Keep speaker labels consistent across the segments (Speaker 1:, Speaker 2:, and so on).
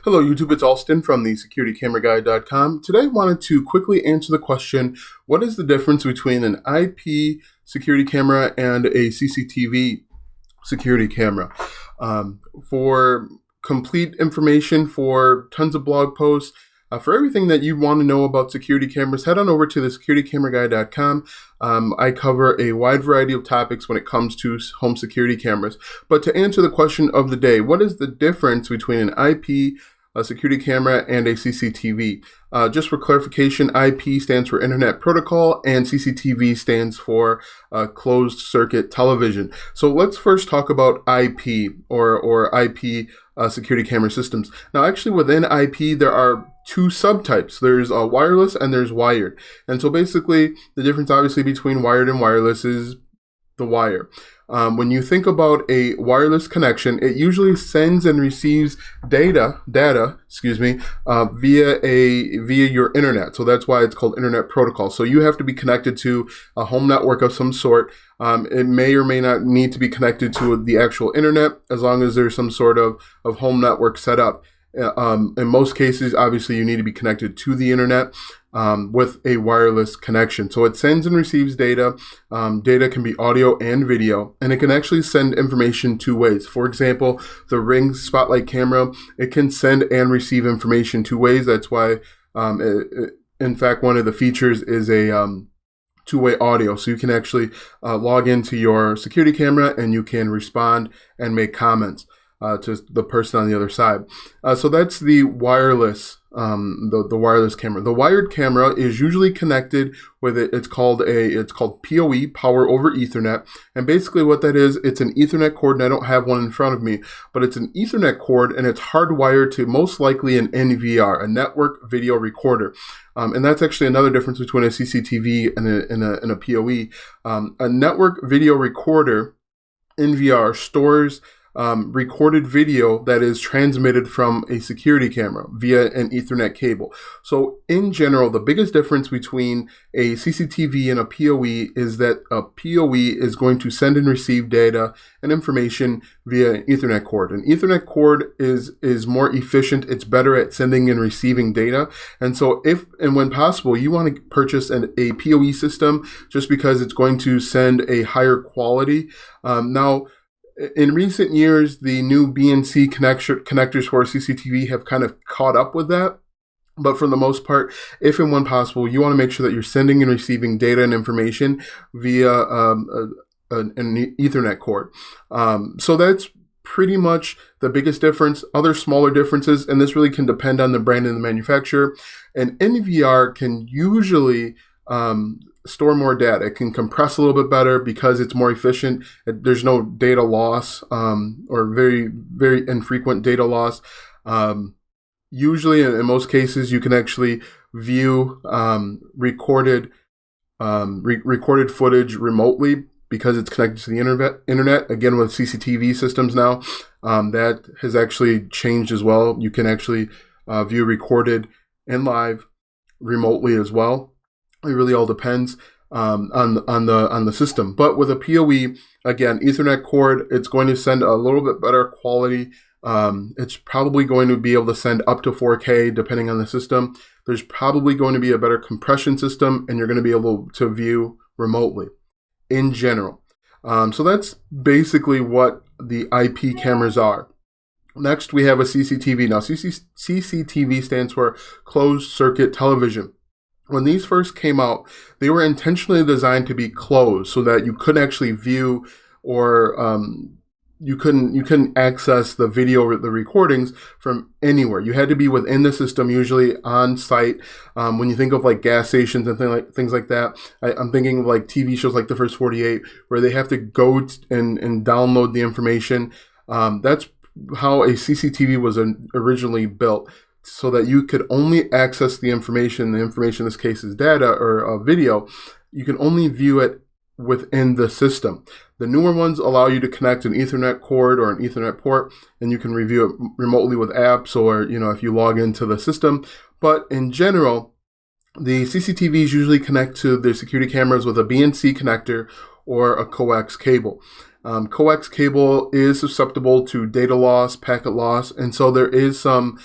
Speaker 1: Hello YouTube, it's Alston from the securitycameraguide.com. Today I wanted to quickly answer the question, what is the difference between an IP security camera and a CCTV security camera? For complete information, for tons of blog posts, for everything that you want to know about security cameras, head on over to the securitycameraguide.com. I cover a wide variety of topics when it comes to home security cameras. But to answer the question of the day, what is the difference between an IP security camera and a CCTV? Just for clarification, IP stands for Internet Protocol and CCTV stands for closed circuit television. So let's first talk about IP or IP security camera systems. Now actually within IP there are two subtypes. There's wireless and there's wired. And so basically the difference obviously between wired and wireless is the wire. When you think about a wireless connection, it usually sends and receives data, via your internet. So that's why it's called Internet Protocol. So you have to be connected to a home network of some sort. It may or may not need to be connected to the actual internet as long as there's some sort of home network set up. In most cases, obviously, you need to be connected to the internet with a wireless connection. So it sends and receives data. Data can be audio and video, and it can actually send information two ways. For example, the Ring Spotlight camera, it can send and receive information two ways. That's why, in fact, one of the features is a two-way audio. So you can actually log into your security camera and you can respond and make comments to the person on the other side. So that's the wireless, the wireless camera. The wired camera is usually connected with it. It's called PoE, Power over Ethernet. And basically what that is, it's an Ethernet cord, and I don't have one in front of me, but it's an Ethernet cord and it's hardwired to most likely an NVR, a network video recorder. And that's actually another difference between a CCTV and a PoE. A network video recorder, NVR, stores recorded video that is transmitted from a security camera via an Ethernet cable. So in general, the biggest difference between a CCTV and a PoE is that a PoE is going to send and receive data and information via an Ethernet cord. An Ethernet cord is more efficient. It's better at sending and receiving data. And so if and when possible, you want to purchase a PoE system just because it's going to send a higher quality. Now, in recent years, the new BNC connectors for CCTV have kind of caught up with that. But for the most part, if and when possible, you want to make sure that you're sending and receiving data and information via an Ethernet cord. So that's pretty much the biggest difference. Other smaller differences, and this really can depend on the brand and the manufacturer. An NVR can usually store more data. It can compress a little bit better because it's more efficient. There's no data loss or very, very infrequent data loss. Usually, in most cases, you can actually view recorded footage remotely because it's connected to the internet. Again, with CCTV systems now, that has actually changed as well. You can actually view recorded and live remotely as well. It really all depends on the system. But with a PoE, again, Ethernet cord, it's going to send a little bit better quality. It's probably going to be able to send up to 4K depending on the system. There's probably going to be a better compression system, and you're going to be able to view remotely in general. So that's basically what the IP cameras are. Next, we have a CCTV. Now, CCTV stands for closed circuit television. When these first came out, they were intentionally designed to be closed so that you couldn't actually view or you couldn't access the video or the recordings from anywhere. You had to be within the system, usually on site. When you think of like gas stations and things like that, I'm thinking of like TV shows like The First 48, where they have to go and download the information. That's how a CCTV was originally built, so that you could only access the information. The information in this case is data or video. You can only view it within the system. The newer ones allow you to connect an Ethernet cord or an Ethernet port, and you can review it remotely with apps or, if you log into the system. But in general, the CCTVs usually connect to their security cameras with a BNC connector or a coax cable. Coax cable is susceptible to data loss, packet loss, and so there is some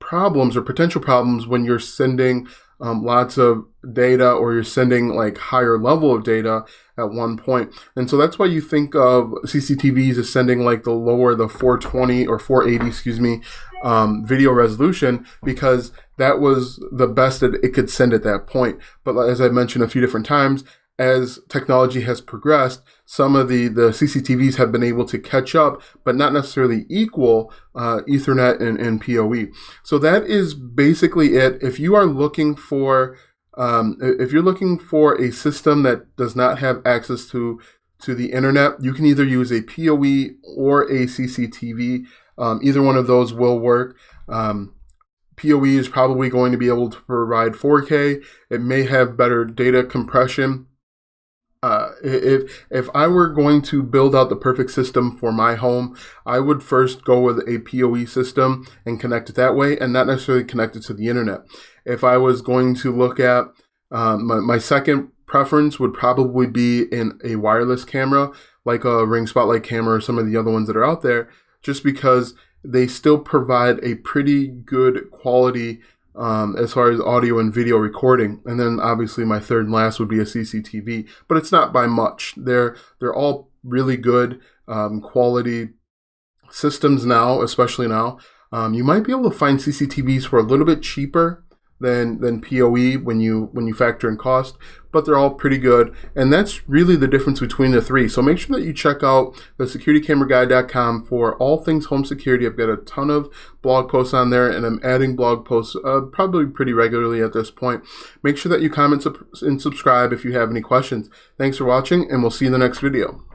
Speaker 1: problems or potential problems when you're sending lots of data, or you're sending like higher level of data at one point. And so that's why you think of CCTVs as sending like the 420 or 480, excuse me, video resolution, because that was the best that it could send at that point. But as I mentioned a few different times, as technology has progressed, some of the CCTVs have been able to catch up, but not necessarily equal Ethernet and PoE. So that is basically it. If you are looking for if you're looking for a system that does not have access to the internet, you can either use a PoE or a CCTV. Either one of those will work. PoE is probably going to be able to provide 4K. It may have better data compression. If I were going to build out the perfect system for my home, I would first go with a PoE system and connect it that way, and not necessarily connect it to the internet. If I was going to look at my second preference would probably be in a wireless camera, like a Ring Spotlight camera or some of the other ones that are out there, just because they still provide a pretty good quality as far as audio and video recording. And then obviously my third and last would be a CCTV, but it's not by much. They're all really good quality systems now, especially now. You might be able to find CCTVs for a little bit cheaper than PoE when you factor in cost, but they're all pretty good. And that's really the difference between the three. So make sure that you check out the securitycameraguide.com for all things home security. I've got a ton of blog posts on there, and I'm adding blog posts probably pretty regularly at this point. Make sure that you comment and subscribe if you have any questions. Thanks for watching, and we'll see you in the next video.